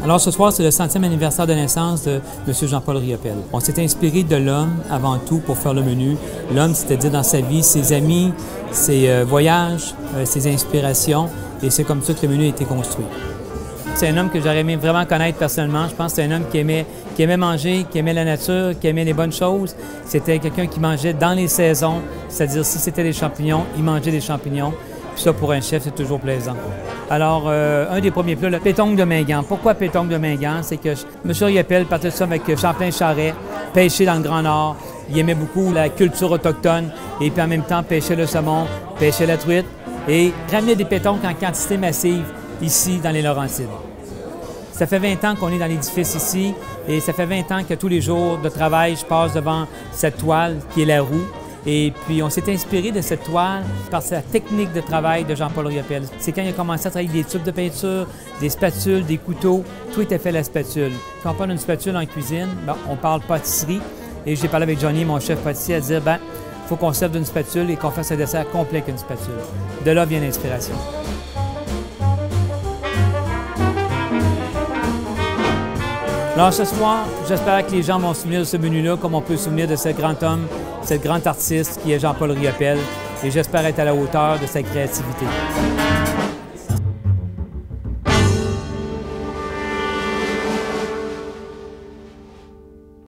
Alors ce soir, c'est le 100e anniversaire de naissance de M. Jean-Paul Riopelle. On s'est inspiré de l'homme avant tout pour faire le menu. L'homme, c'est-à-dire dans sa vie, ses amis, ses voyages, ses inspirations, et c'est comme ça que le menu a été construit. C'est un homme que j'aurais aimé vraiment connaître personnellement. Je pense que c'est un homme qui aimait manger, qui aimait la nature, qui aimait les bonnes choses. C'était quelqu'un qui mangeait dans les saisons, c'est-à-dire si c'était des champignons, il mangeait des champignons. Puis ça, pour un chef, c'est toujours plaisant. Alors, un des premiers plats, le pétanque de Mingan. Pourquoi pétanque de Mingan? C'est que M. Riopelle partait de ça avec Champlain-Charret, pêcher dans le Grand Nord. Il aimait beaucoup la culture autochtone et puis en même temps pêcher le saumon, pêcher la truite et ramener des pétanques en quantité massive ici dans les Laurentides. Ça fait 20 ans qu'on est dans l'édifice ici et ça fait 20 ans que tous les jours de travail, je passe devant cette toile qui est la roue. Et puis, on s'est inspiré de cette toile par sa technique de travail de Jean-Paul Riopelle. C'est quand il a commencé à travailler des tubes de peinture, des spatules, des couteaux, tout était fait à la spatule. Quand on parle d'une spatule en cuisine, ben, on parle pâtisserie. Et j'ai parlé avec Johnny, mon chef pâtissier, à dire, ben, il faut qu'on serve d'une spatule et qu'on fasse un dessert complet avec une spatule. De là vient l'inspiration. Alors ce soir, j'espère que les gens vont se souvenir de ce menu-là comme on peut se souvenir de ce grand homme, ce grand artiste qui est Jean-Paul Riopelle. Et j'espère être à la hauteur de sa créativité.